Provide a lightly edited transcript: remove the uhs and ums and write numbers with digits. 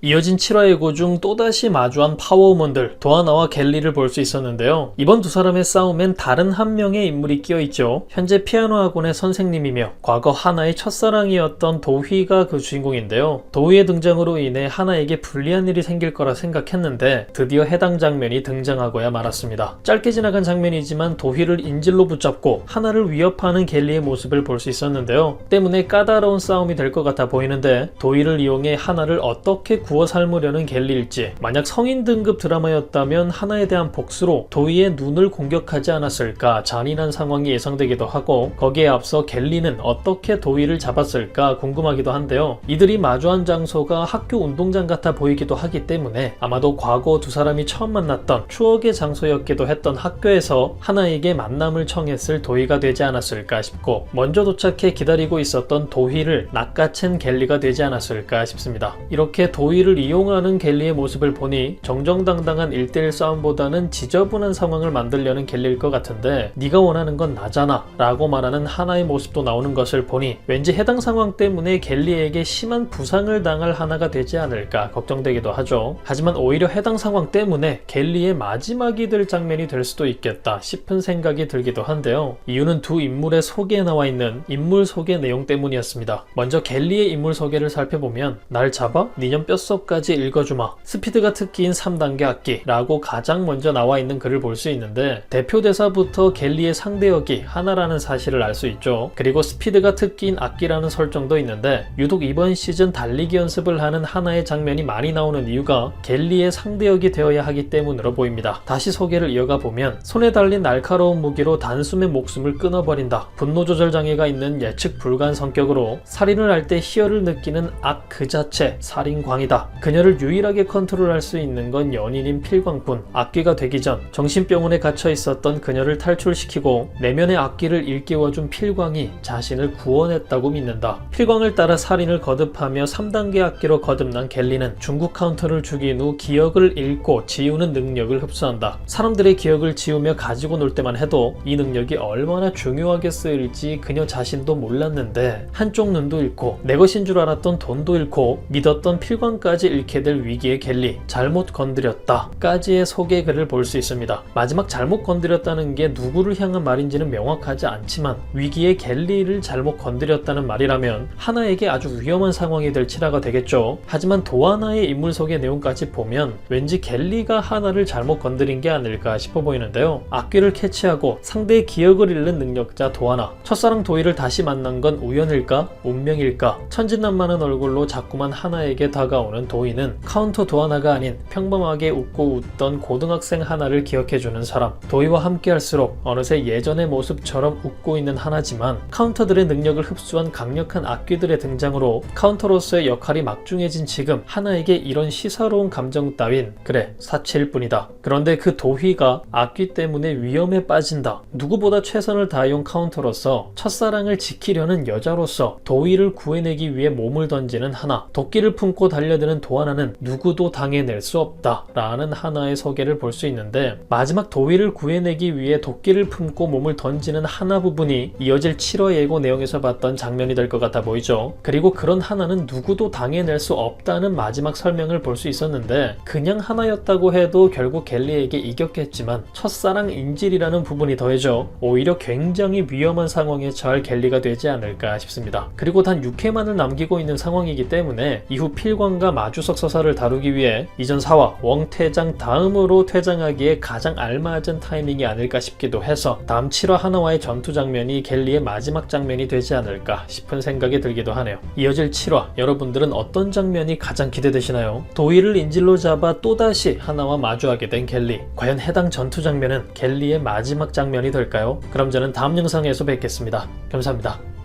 이어진 7화 예고 중 또다시 마주한 파워우먼들 도하나와 갤리를 볼 수 있었는데요. 이번 두 사람의 싸움엔 다른 한 명의 인물이 끼어있죠. 현재 피아노 학원의 선생님이며 과거 하나의 첫사랑이었던 도휘가 그 주인공인데요. 도휘의 등장으로 인해 하나에게 불리한 일이 생길 거라 생각했는데 드디어 해당 장면이 등장하고야 말았습니다. 짧게 지나간 장면이지만 도휘를 인질로 붙잡고 하나를 위협하는 갤리의 모습을 볼 수 있었는데요. 때문에 까다로운 싸움이 될 것 같아 보이는데 도휘를 이용해 하나를 어떻게 구워 삶으려는 갤리일지, 만약 성인 등급 드라마였다면 하나에 대한 복수로 도희의 눈을 공격하지 않았을까 잔인한 상황이 예상되기도 하고, 거기에 앞서 갤리는 어떻게 도희를 잡았을까 궁금하기도 한데요. 이들이 마주한 장소가 학교 운동장 같아 보이기도 하기 때문에 아마도 과거 두 사람이 처음 만났던 추억의 장소였기도 했던 학교에서 하나에게 만남을 청했을 도희가 되지 않았을까 싶고, 먼저 도착해 기다리고 있었던 도희를 낚아챈 갤리가 되지 않았을까 싶습니다. 이렇게 도희를 이용하는 갤리의 모습을 보니 정정당당한 1대1 싸움보다는 지저분한 상황을 만들려는 갤리일 것 같은데, 네가 원하는 건 나잖아 라고 말하는 하나의 모습도 나오는 것을 보니 왠지 해당 상황 때문에 갤리에게 심한 부상을 당할 하나가 되지 않을까 걱정되기도 하죠. 하지만 오히려 해당 상황 때문에 갤리의 마지막이 될 장면이 될 수도 있겠다 싶은 생각이 들기도 한데요. 이유는 두 인물의 소개에 나와 있는 인물 소개 내용 때문이었습니다. 먼저 갤리의 인물 소개를 살펴보면, 날 잡아? 니년 뼛속까지 읽어주마, 스피드가 특기인 3단계 악기 라고 가장 먼저 나와 있는 글을 볼 수 있는데, 대표 대사부터 갤리의 상대 역이 하나라는 사실을 알 수 있죠. 그리고 스피드가 특기인 악기라는 설정도 있는데, 유독 이번 시즌 달리기 연습을 하는 하나의 장면이 많이 나오는 이유가 갤리의 상대 역이 되어야 하기 때문으로 보입니다. 다시 소개를 이어가 보면, 손에 달린 날카로운 무기로 단숨에 목숨을 끊어버린다, 분노 조절 장애가 있는 예측 불가한 성격으로 살인을 할 때 희열을 느끼는 악 그 자체 살인광이다, 그녀를 유일하게 컨트롤할 수 있는 건 연인인 필광뿐, 악귀가 되기 전 정신병원에 갇혀 있었던 그녀를 탈출시키고 내면의 악귀를 일깨워준 필광이 자신을 구원했다고 믿는다. 필광을 따라 살인을 거듭하며 3단계 악기로 거듭난 갤리는 중국 카운터를 죽인 후 기억을 잃고 지우는 능력을 흡수한다. 사람들의 기억을 지우며 가지고 놀 때만 해도 이 능력이 얼마나 중요하게 쓰일지 그녀 자신도 몰랐는데, 한쪽 눈도 잃고 내 것인 줄 알았던 돈도 잃고 믿었던 필광까지 잃게 될 위기의 갤리, 잘못 건드렸다 까지의 소개글을 볼 수 있습니다. 마지막 잘못 건드렸다는 게 누구를 향한 말인지는 명확하지 않지만, 위기의 갤리를 잘못 건드렸다는 말이라면 하나에게 아주 위험한 상황이 될 칠화가 되겠죠. 하지만 도하나의 인물 소개 내용까지 보면 왠지 갤리가 하나를 잘못 건드린 게 아닐까 싶어 보이는데요. 악귀를 캐치하고 상대의 기억을 잃는 능력자 도하나, 첫사랑 도희를 다시 만난 건 우연일까? 운명일까? 천진난만한 얼굴로 자꾸만 하나에게 다가오는 도희는 카운터 도하나가 아닌 평범하게 웃고 웃던 고등학생 하나를 기억해주는 사람. 도희와 함께 할수록 어느새 예전의 모습처럼 웃고 있는 하나지만, 카운터들의 능력을 흡수한 강력한 악귀들의 등장으로 카운터로서의 역할이 막중해진 지금 하나에게 이런 시사로운 감정 따윈 그래 사치일 뿐이다. 그런데 그 도희가 악귀 때문에 위험에 빠진다. 누구보다 최선을 다해온 카운터로서 첫사랑을 지키려는 여자로서 도희를 구해내기 위해 몸을 던지는 하나, 도끼를 품고 달려드는 도하나는 누구도 당해낼 수 없다 라는 하나의 소개를 볼 수 있는데, 마지막 도희를 구해내기 위해 도끼를 품고 몸을 던지는 하나 부분이 이어질 7화 예고 내용에서 봤던 장면이 될 것 같아 보이죠. 그리고 그런 하나는 누구도 당해낼 수 없다는 마지막 설명을 볼 수 있었는데, 그냥 하나였다고 해도 결국 갤리에게 이겼겠지만 첫사랑 인질이라는 부분이 더해져 오히려 굉장히 위험한 상황에 처할 갤리가 되지 않을까 싶습니다. 그리고 단 6회만을 남기고 있는 상황이기 때문에 이후 필광과 마주석 서사를 다루기 위해 이전 4화 웡퇴장 다음으로 퇴장하기에 가장 알맞은 타이밍이 아닐까 싶기도 해서 다음 7화 하나와의 전투 장면이 갤리의 마지막 장면이 되지 않을까 싶은 생각이 들기도 하네요. 이어질 7화 여러분들은 어떤 장면이 가장 기대되시나요? 도희를 인질로 잡아 또다시 하나와 마주하게 된 갤리, 과연 해당 전투 장면은 갤리의 마지막 장면이 될까요? 그럼 저는 다음 영상에서 뵙겠습니다. 감사합니다.